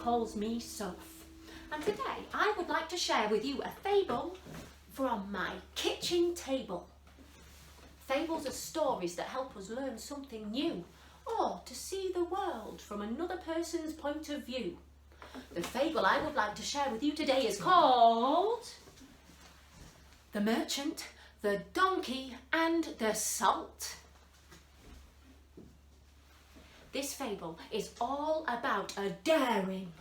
calls me Soph, and today I would like to share with you a fable from my kitchen table. Fables are stories that help us learn something new or to see the world from another person's point of view. The fable I would like to share with you today is called The Merchant, the Donkey and the Salt. This fable is all about a daring,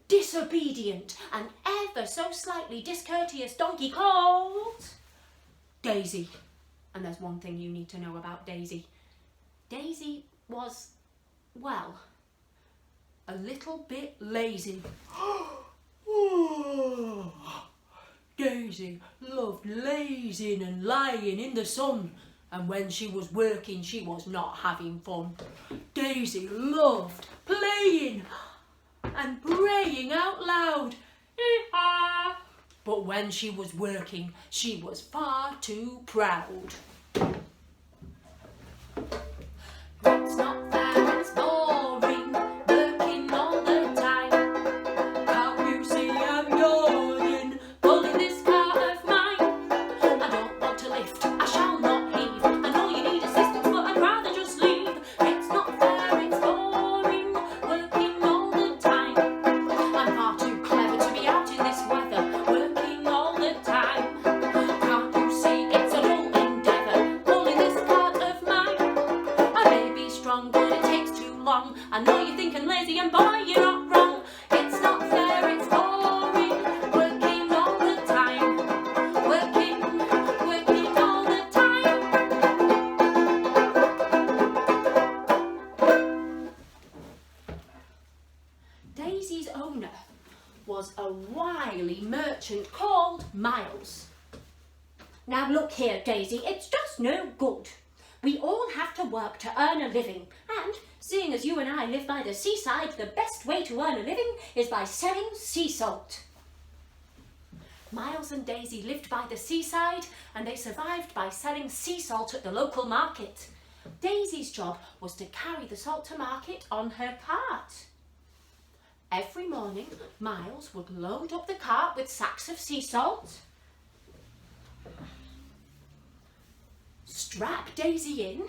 disobedient and ever so slightly discourteous donkey called Daisy. And there's one thing you need to know about Daisy. Daisy was, well, a little bit lazy. Daisy loved lazing and lying in the sun, and when she was working she was not having fun. Daisy loved playing and praying out loud. But when she was working she was far too proud. It's not fair, it's boring, working all the time. Can't you see I'm yawning, pulling this cart of mine? I don't want to lift, I shall not heave. I know you need assistance, but I'd rather just leave. It's not fair, it's boring, working all the time. I'm far too clever to be out in this weather, working all the time. Can't you see it's a dull endeavour, pulling this cart of mine? I may be strong, but it takes too long. I know you're thinking lazy, and boy, you're not wrong. It's not fair, it's boring, working all the time. Working all the time. Daisy's owner was a wily merchant called Miles. Now look here, Daisy, it's just no good. We all have to work to earn a living, and seeing as you and I live by the seaside, the best way to earn a living is by selling sea salt. Miles and Daisy lived by the seaside, and they survived by selling sea salt at the local market. Daisy's job was to carry the salt to market on her cart. Every morning, Miles would load up the cart with sacks of sea salt, strap Daisy in,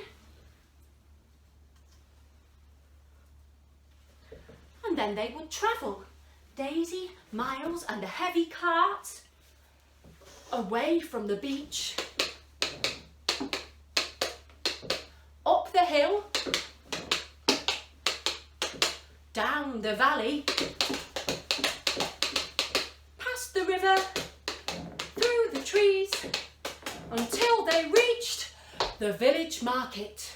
and then they would travel, Daisy, Miles and the heavy cart, away from the beach, up the hill, down the valley, past the river, through the trees, until they reached the village market.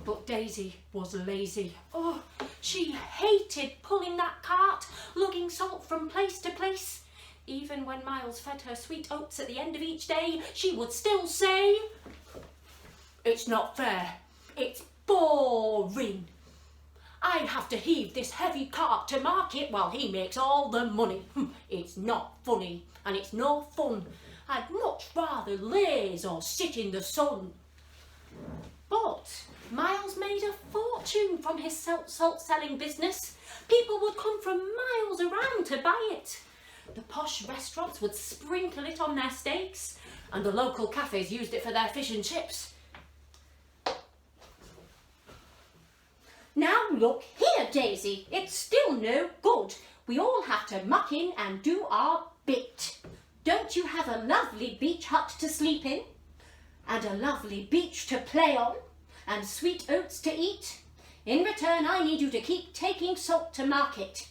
But Daisy was lazy. Oh, she hated pulling that cart, lugging salt from place to place. Even when Miles fed her sweet oats at the end of each day, she would still say, "It's not fair, it's boring. I have to heave this heavy cart to market while he makes all the money. It's not funny and it's no fun. I'd much rather laze or sit in the sun." But Miles made a fortune from his salt selling business. People would come from miles around to buy it. The posh restaurants would sprinkle it on their steaks, and the local cafes used it for their fish and chips. Now look here, Daisy, it's still no good. We all have to muck in and do our bit. Don't you have a lovely beach hut to sleep in? And a lovely beach to play on? And sweet oats to eat? In return, I need you to keep taking salt to market.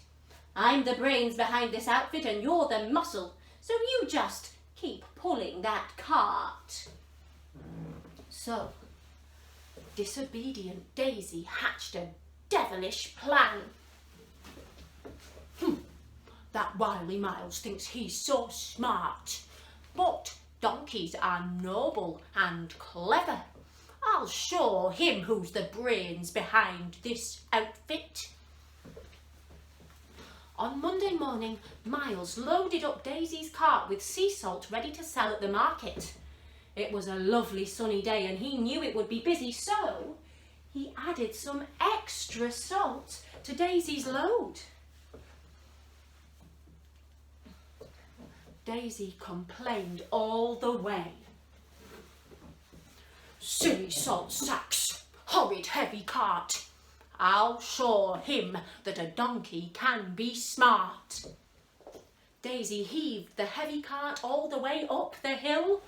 I'm the brains behind this outfit and you're the muscle, so you just keep pulling that cart. So, disobedient Daisy hatched a devilish plan. That wily Miles thinks he's so smart, but donkeys are noble and clever. I'll show him who's the brains behind this outfit. On Monday morning, Miles loaded up Daisy's cart with sea salt ready to sell at the market. It was a lovely sunny day and he knew it would be busy, so he added some extra salt to Daisy's load. Daisy complained all the way. "Silly salt sacks, horrid heavy cart. I'll show him that a donkey can be smart." Daisy heaved the heavy cart all the way up the hill,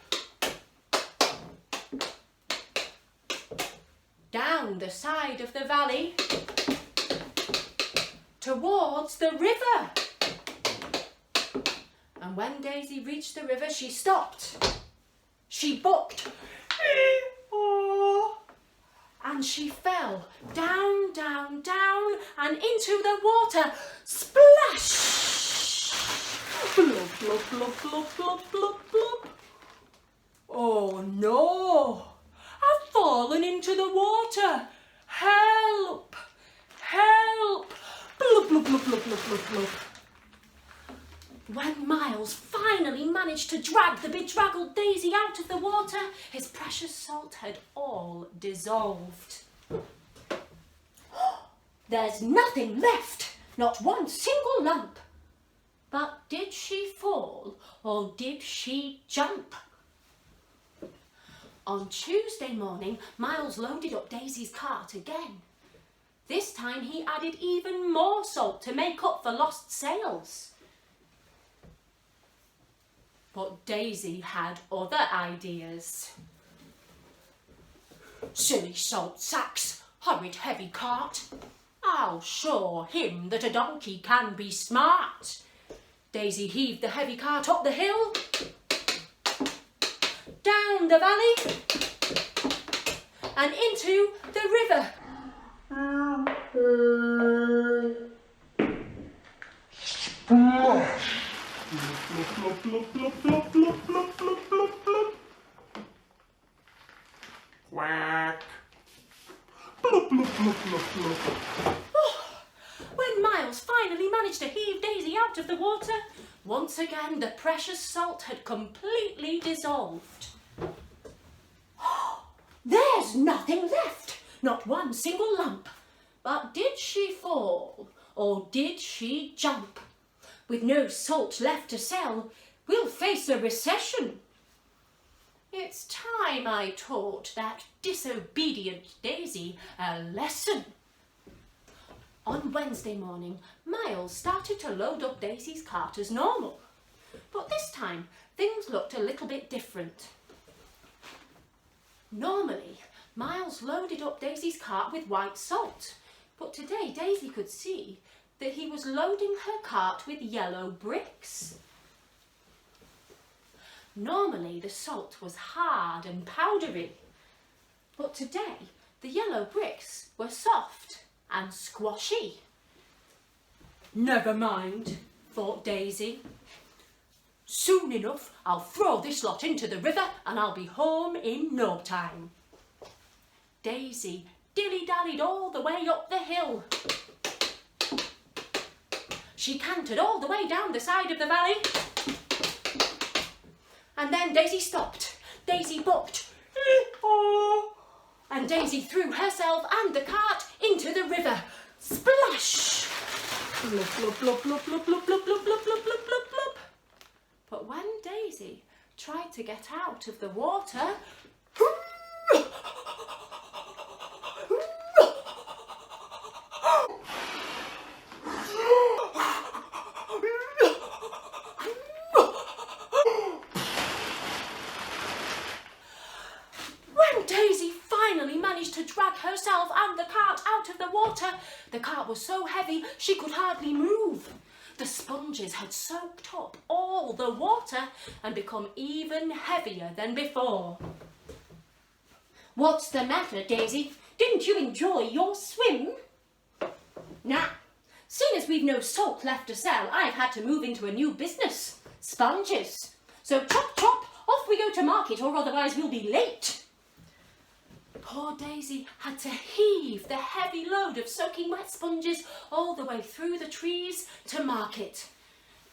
down the side of the valley, towards the river. And when Daisy reached the river, she stopped. She bucked, and she fell down, down, down, and into the water. Splash! Blub, blub, blub, blub, blub, blub, blub. "Oh no! I've fallen into the water. Help! Help! Blub, blub, blub, blub, blub, blub, blub." When Miles finally managed to drag the bedraggled Daisy out of the water, his precious salt had all dissolved. "There's nothing left, not one single lump." But did she fall or did she jump? On Tuesday morning, Miles loaded up Daisy's cart again. This time he added even more salt to make up for lost sales. But Daisy had other ideas. "Silly salt sacks, horrid heavy cart. I'll show him that a donkey can be smart." Daisy heaved the heavy cart up the hill, down the valley, and into the river. Splash! Blub, blub, blub, blub, blub, blub, blub, blub, blub. Quack! Blub, blub, blub, blub, blub. When Miles finally managed to heave Daisy out of the water, once again the precious salt had completely dissolved. "There's nothing left, not one single lump. But did she fall or did she jump? With no salt left to sell, we'll face a recession. It's time I taught that disobedient Daisy a lesson." On Wednesday morning, Miles started to load up Daisy's cart as normal. But this time, things looked a little bit different. Normally, Miles loaded up Daisy's cart with white salt, but today Daisy could see that he was loading her cart with yellow bricks. Normally, the salt was hard and powdery, but today the yellow bricks were soft and squashy. "Never mind," thought Daisy. "Soon enough, I'll throw this lot into the river and I'll be home in no time." Daisy dilly-dallied all the way up the hill. She cantered all the way down the side of the valley. And then Daisy stopped. Daisy bucked. And Daisy threw herself and the cart into the river. Splash! Blub, blub, blub, blub, blub, blub, blub, blub, blub, blub, blub, blub, blub. But when Daisy tried to get out of the water, Daisy finally managed to drag herself and the cart out of the water. The cart was so heavy she could hardly move. The sponges had soaked up all the water and become even heavier than before. "What's the matter, Daisy? Didn't you enjoy your swim?" "Nah, seeing as we've no salt left to sell, I've had to move into a new business, sponges. So chop chop, off we go to market or otherwise we'll be late." Poor Daisy had to heave the heavy load of soaking wet sponges all the way through the trees to market.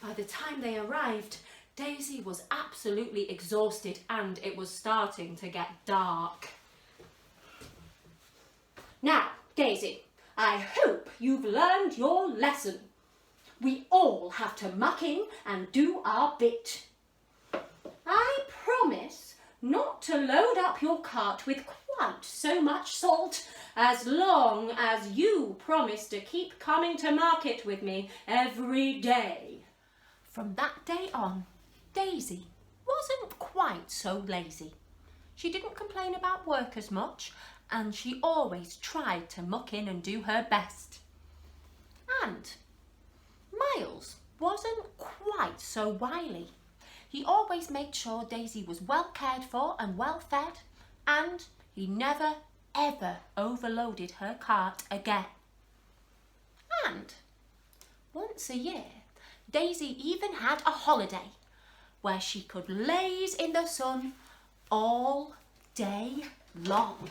By the time they arrived, Daisy was absolutely exhausted and it was starting to get dark. "Now, Daisy, I hope you've learned your lesson. We all have to muck in and do our bit. not to load up your cart with quite so much salt, as long as you promise to keep coming to market with me every day." From that day on, Daisy wasn't quite so lazy. She didn't complain about work as much, and she always tried to muck in and do her best. And Miles wasn't quite so wily. He always made sure Daisy was well cared for and well fed, and he never ever overloaded her cart again. And once a year, Daisy even had a holiday where she could laze in the sun all day long.